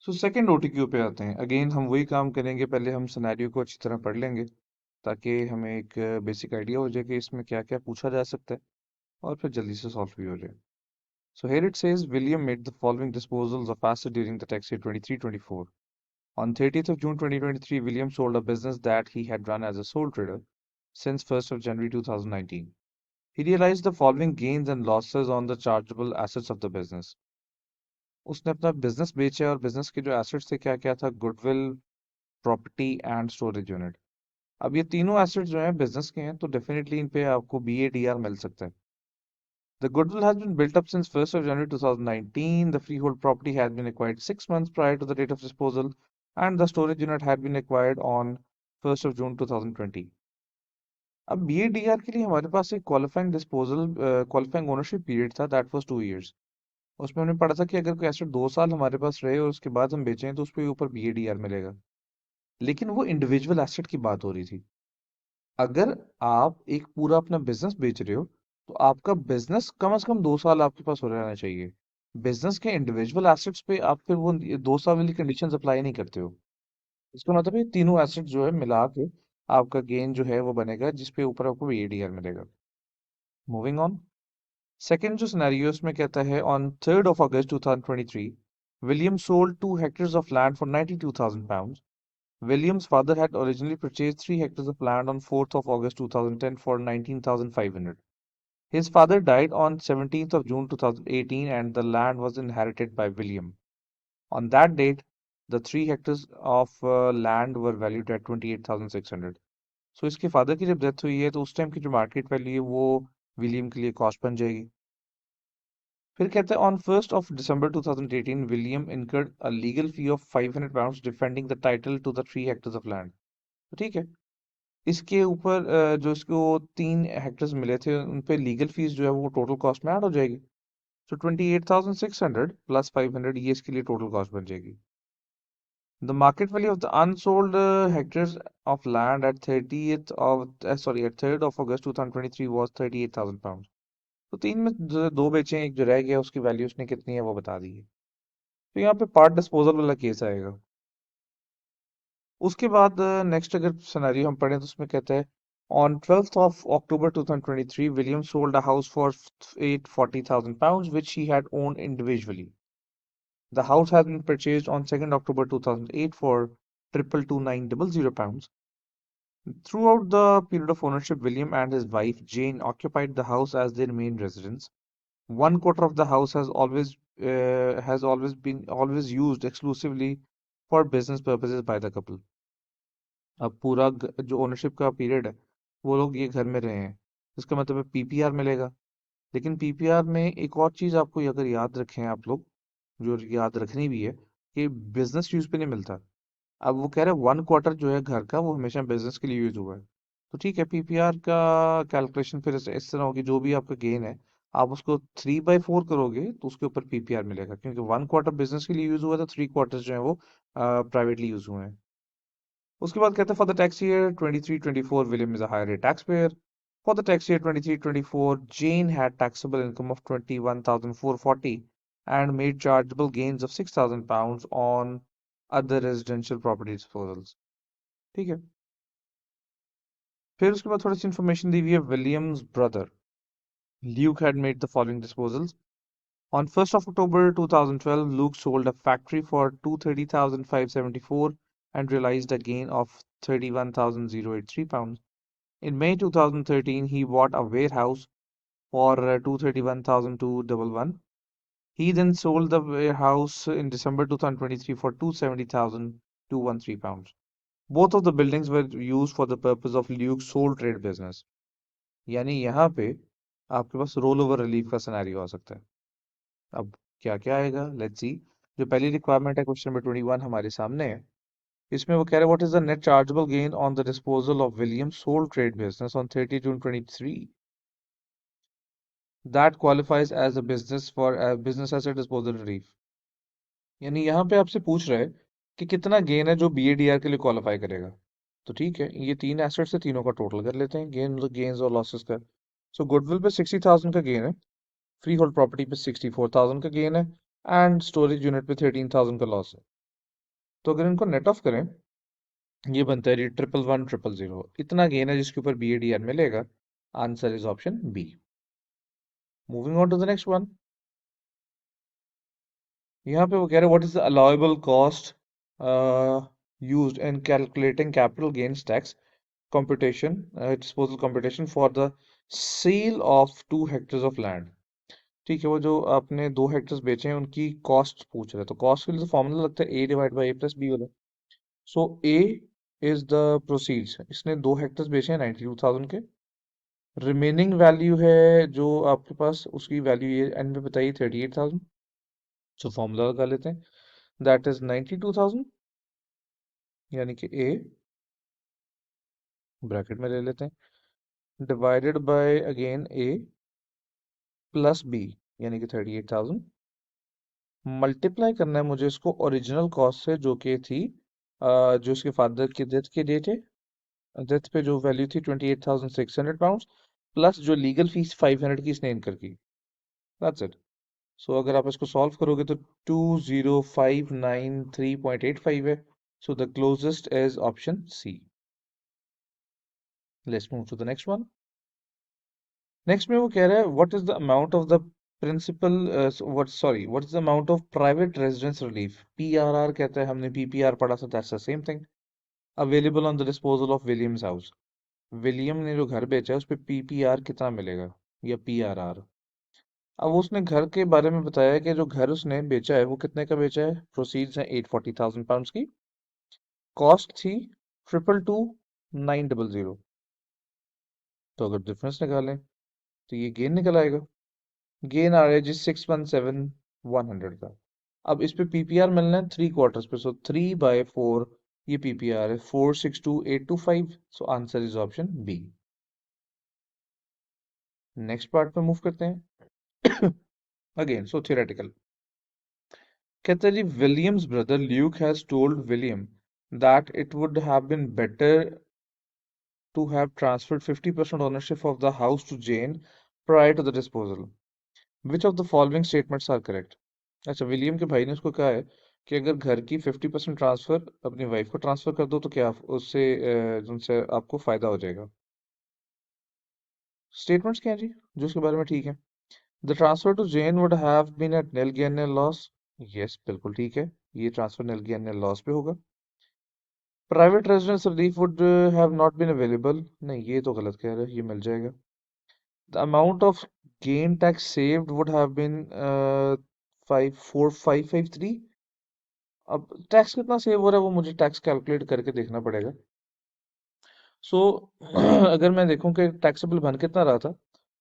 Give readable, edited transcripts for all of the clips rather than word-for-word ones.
So second ओटीक्यू पे आते हैं। अगेन हम वही काम करेंगे, पहले हम सिनेरियो को अच्छी तरह पढ़ लेंगे ताकि हमें एक बेसिक आइडिया हो जाए कि इसमें क्या क्या पूछा जा सकता है और फिर जल्दी से सॉल्व भी हो जाए। So here it says William made the following disposals of assets during the tax year 23-24. On 30th of June 2023, William sold a business that he had run as a sole trader since 1st of January 2019. He realized the following gains and losses on the chargeable assets of the business. उसने अपना business बेचा और business के जो assets थे क्या क्या था, goodwill, property and storage unit. अब ये तीनों एसेट्स जो हैं बिजनेस के हैं, तो डेफिनेटली इन पे आपको बीएडीआर मिल सकता है। The goodwill has been built up since 1st of January 2019. The freehold property has been acquired 6 months prior to the date of disposal, and the storage unit had been acquired on 1st of June 2020. अब बीएडीआर के लिए हमारे पास एक qualifying ownership period था, that was 2 years. उसमें हमने पढ़ा था कि अगर कोई एसेट 2 साल हमारे पास रहे और उसके बाद हम बेचें तो उस पर ऊपर बीएडीआर मिलेगा। लेकिन वो इंडिविजुअल एसेट की बात हो रही थी। अगर आप एक पूरा अपना बिजनेस बेच रहे हो तो आपका बिजनेस कम से कम 2 साल आपके पास हो रहना चाहिए। बिजनेस के इंडिविजुअल एसेट्स पे आप फिर वो 2 साल वाली कंडीशंस अप्लाई नहीं करते हो। इसका मतलब ये तीनों एसेट्स जो है मिला के आपका गेन जो है वो बनेगा, जिसपे ऊपर आपको एडीआर मिलेगा। Moving on. सेकंड जो सिनेरियो इसमें कहता है, on 3rd of August 2023 William sold 2 hectares of land for 92,000 pounds. William's father had originally purchased 3 hectares of land on 4th of August 2010 for 19,500. His father died on 17th of June 2018 and the land was inherited by William. On that date, the 3 hectares of land were valued at 28,600. So इसके father की जब death हुई है तो उस time की जो market value है वो विलियम के लिए कॉस्ट बन जाएगी। फिर कहते हैं, on 1st of December 2018 William incurred a legal fee of 500 pounds defending the title to the 3 hectares of land। तो ठीक है, इसके ऊपर जो इसको 3 हेक्टर्स मिले थे उन पे लीगल फीस जो है वो टोटल कॉस्ट में ऐड हो जाएगी। तो 28,600 प्लस 500 ये इसके लिए टोटल कॉस्ट बन जाएगी। The market value of the unsold hectares of land at 3rd of August 2023 was 38,000 pounds। तो तीन में दो बेचे हैं, एक जो रह गया उसकी वैल्यू उसने कितनी है वो बता दी है। तो यहाँ पे पार्ट डिस्पोजल वाला केस आएगा। उसके बाद नेक्स्ट अगर सिनेरियो हम पढ़ें तो उसमें कहता है, on 12th of October 2023 William sold a house for 840,000 pounds which he had owned individually. The house has been purchased on 2nd October 2008 for 229,000 pounds. Throughout the period of ownership, William and his wife Jane occupied the house as their main residence. One quarter of the house has always used exclusively for business purposes by the couple. अब पूरा जो ownership का period है वो लोग ये घर में रहे हैं, इसका मतलब है पीपीआर मिलेगा। लेकिन पीपीआर में एक और चीज आपको अगर याद रखें आप लोग, जो याद रखनी भी है, कि बिजनेस यूज पे नहीं मिलता। अब वो कह रहे हैं 1 क्वार्टर जो है घर का वो हमेशा बिजनेस के लिए यूज हुआ है। तो ठीक है, पीपीआर का कैलकुलेशन फिर इस तरह होगी, जो भी आपका गेन है आप उसको 3/4 करोगे तो उसके ऊपर पीपीआर मिलेगा, क्योंकि 1 क्वार्टर बिजनेस के लिए यूज हुआ था, 3 क्वार्टर जो है वो प्राइवेटली यूज हुए हैं। उसके बाद कहते हैं, for the tax year 23-24 William is a higher rate taxpayer. For the tax year 23-24 Jane had taxable income of 21,440 and made chargeable gains of 6,000 pounds on other residential property disposals। ठीक है, फिर उसके बाद थोड़ी सी information दी हुई है। Williams brother Luke had made the following disposals. On 1st of October 2012, Luke sold a factory for 230,574 and realized a gain of 31,083 pounds. In May 2013, he bought a warehouse for 231,211. He then sold the warehouse in December 2023 for 270,213 pounds. Both of the buildings were used for the purpose of Luke's sole trade business। यानी यहाँ पे आपके पास roll over relief का scenario आ सकता है। अब क्या क्या आएगा, लेट्स सी। जो पहली रिक्वायरमेंट है क्वेश्चन नंबर 21 हमारे सामने है। इसमें वो कह रहे हैं, what is the net chargeable gain on the disposal of William sole trade business on 30 June 23 that qualifies as a business for business asset disposal relief. यानी यहाँ पे आपसे पूछ रहे हैं कि कितना गेन है जो बीएडीआर के लिए क्वालिफाई करेगा। तो ठीक है, ये तीन एसेट्स है, तीनों का टोटल कर लेते हैं, गेन्स और लॉसेस का। सो गुडविल पे 60,000 का गेन है, फ्री होल्ड प्रॉपर्टी पे 64,000 का गेन है, एंड स्टोरेज यूनिट पे 13,000 का लॉस है। तो अगर इनको नेट ऑफ करें, ये बनता है ये 111 000 इतना गेन है जिसके ऊपर BADR मिलेगा। Answer is option B. Moving on to the next one. यहाँ पे वो कह रहे हैं what is the allowable cost used in calculating capital gains tax computation, disposal computation for the sale of 2 hectares of land। ठीक है, वो जो आपने 2 हेक्टर्स बेचे हैं उनकी कॉस्ट पूछ रहे हैं, तो कॉस्ट के लिए तो फॉर्मूला लगता है A/A+B वाला। सो A इज द प्रोसीड्स, इसने 2 हेक्टर्स बेचे हैं 92,000 के। रिमेनिंग वैल्यू है जो आपके पास, उसकी वैल्यू ये एंड में बताइए 38,000। सो फॉर्मूला लगा लेते हैं, दैट इज 92,000, यानी कि A ब्रैकेट में ले लेते हैं, divided by again A plus B, यानी कि 38,000। मल्टीप्लाई करना है मुझे इसको ओरिजिनल कॉस्ट से, जो कि थी जो इसके फादर की डेथ की डेट है, डेथ पे जो वैल्यू थी 28,600 पाउंड, प्लस जो लीगल फीस 500 की इसने इनकर की। That's it. सो अगर आप इसको सॉल्व करोगे तो 20,593.85 है। So the closest is option C. Let's move to the next one. Next में वो कह रहा है what is the amount of the principal, what is the amount of private residence relief, PRR कहता है, हमने PPR पढ़ा था, that's the same thing. Available on the disposal of William's house. William ने जो घर बेचा है उस पे PPR कितना मिलेगा, या PRR। अब उसने घर के बारे में बताया है कि जो घर उसने बेचा है वो कितने का बेचा है, प्रोसीड्स हैं 840,000 पाउंड की, कॉस्ट थी 222,900। तो अगर डिफरेंस निकालें तो ये गेन निकल आएगा। गेन आ रहा है जी 617,100 का। अब इस पे PPR मिलना है 3 क्वार्टर्स पे, सो 3/4 ये PPR है 462,825। So answer is option B. Next part पे मूव करते हैं। Again so theoretical. कहते हैं जी Williams brother Luke has told William that it would have been better to have transferred 50% ownership of the house to Jane prior to the disposal. Which of the following statements are correct? अच्छा, William के भाई ने उसको कहा है कि अगर घर की 50% ट्रांसफर अपनी वाइफ को ट्रांसफर कर दो तो क्या उससे उनसे आपको फायदा हो जाएगा। स्टेटमेंट्स क्या है जी जो उसके बारे में ठीक है। The transfer to Jane would have been at nil gain nil loss. Yes, बिल्कुल ठीक है, ये transfer nil gain nil loss पे होगा। Private residence relief would have not been available, नहीं ये तो गलत कह रहा है, ये मिल जाएगा। The amount of gain tax saved would have been 54553। अब टैक्स कितना सेव हो रहा है वो मुझे टैक्स कैलकुलेट करके देखना पड़ेगा। सो अगर मैं देखूं कि टैक्सेबल बन कितना रहा था,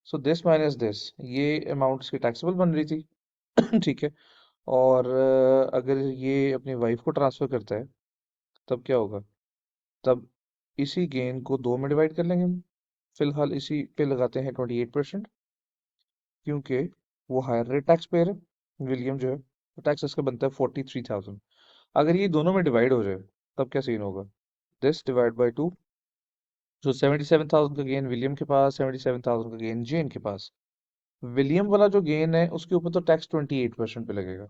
सो दिस माइनस दिस, ये अमाउंट इसकी टैक्सेबल बन रही थी। ठीक है। और अगर ये अपनी वाइफ को ट्रांसफर करता है तब क्या होगा, तब इसी गेन को 2 में डिवाइड कर लेंगे हम। फिलहाल इसी पे लगाते हैं 28%, क्योंकि वो हायर रेट टैक्स पेयर है विलियम जो है, तो टैक्स इसका बनता है 43,000। अगर ये दोनों में डिवाइड हो जाए तब क्या सीन होगा, दिस डिवाइड बाई 2। जो 77,000 का गेन विलियम के पास, 77,000 का गेन जेन के पास। विलियम वाला जो गेन है उसके ऊपर तो टैक्स 28% पे लगेगा।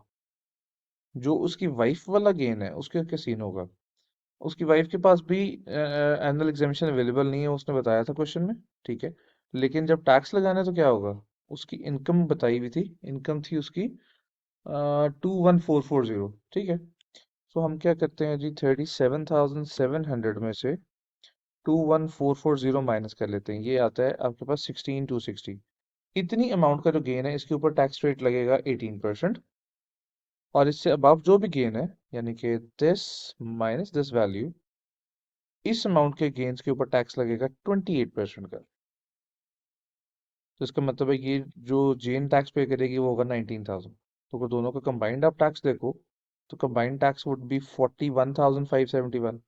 जो उसकी वाइफ वाला गेन है उसके क्या सीन होगा, उसकी वाइफ के पास भी एनुअल एग्जामिशन अवेलेबल नहीं है, उसने बताया था क्वेश्चन में। ठीक है, लेकिन जब टैक्स लगाना है तो क्या होगा, उसकी इनकम बताई हुई थी, इनकम थी उसकी 21,440। ठीक है। सो हम क्या करते हैं जी, 37,700 में से 21,440 माइनस कर लेते हैं, ये आता है आपके पास 16,260। इतनी अमाउंट का जो गेन है इसके ऊपर टैक्स रेट लगेगा 18%। और इससे अबव जो भी गेन है, यानी कि दिस माइनस दिस वैल्यू, इस अमाउंट के गेन्स के ऊपर टैक्स लगेगा 28% का। तो इसका मतलब है ये जो जेन टैक्स पे करेगी वो होगा 19,000। तो अगर दोनों का कंबाइंड आप टैक्स देखो तो कंबाइंड टैक्स वुड बी 41,571।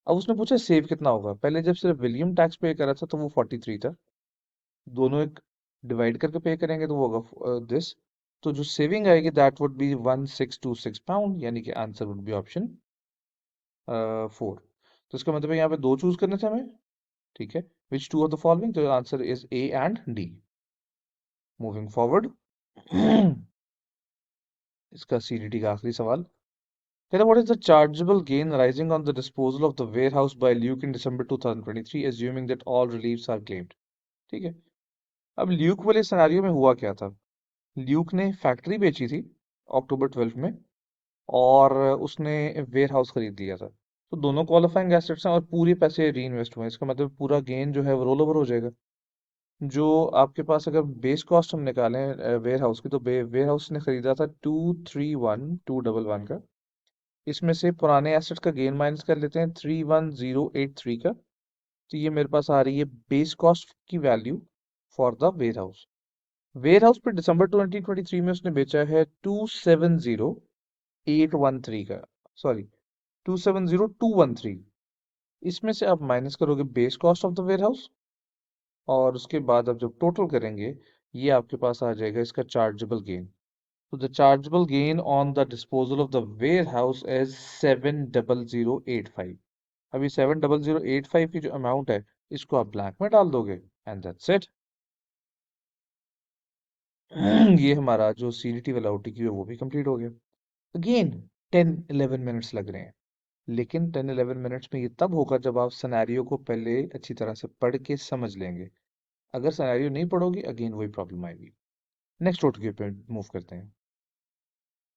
अब उसने पूछा सेव कितना होगा, पहले जब सिर्फ विलियम टैक्स पे करा था तो वो 43 था, दोनों एक डिवाइड करके पे करेंगे तो वो होगा दिस। तो जो सेविंग आएगी दैट वुड बी 1,626 पाउंड, यानी कि आंसर वुड बी ऑप्शन 4। तो इसका मतलब है यहाँ पे दो चूज करने थे हमें। ठीक है, विच टू ऑफ द फॉलोइंग, तो answer is A and D। Moving forward. इसका CDT का आखिरी सवाल। कहता what is the chargeable gain arising on the disposal of the warehouse by Luke in December 2023 assuming that all reliefs are claimed। ठीक है। अब Luke वाले scenario में हुआ क्या था। ल्यूक ने फैक्ट्री बेची थी अक्टूबर 12 में, और उसने वेयर हाउस खरीद लिया था। तो दोनों क्वालिफाइंग एसेट्स हैं और पूरे पैसे री इन्वेस्ट हुए हैं। इसका मतलब पूरा गेन जो है वो रोल ओवर हो जाएगा। जो आपके पास अगर बेस कॉस्ट हम निकालें वेयर हाउस की, तो वेयर हाउस ने खरीदा था 231,211 का। इसमें से पुराने एसेट्स का गेन माइनस कर लेते हैं 31083 का। तो ये मेरे पास आ रही है बेस कॉस्ट की value for the warehouse. Warehouse पे दिसंबर 2023 में उसने बेचा है 270,813 का, सॉरी 270,213। इसमें से आप माइनस करोगे base cost of the warehouse, और उसके बाद आप जब टोटल करेंगे, ये आपके पास आ जाएगा इसका चार्जेबल गेन। तो the chargeable gain on the disposal of the warehouse is 70085। अभी 70085 की जो अमाउंट है, इसको आप ब्लैंक में डाल दोगे एंड दैट्स इट। ये हमारा जो सीडीटी वाला ओटीक्यू है वो भी कंप्लीट हो गया। अगेन 10-11 मिनट्स लग रहे हैं, लेकिन 10-11 मिनट्स में ये तब होगा जब आप सिनेरियो को पहले अच्छी तरह से पढ़ के समझ लेंगे। अगर सिनेरियो नहीं पढ़ोगे, अगेन वही प्रॉब्लम आएगी। नेक्स्ट ओटीक्यू पे मूव करते हैं।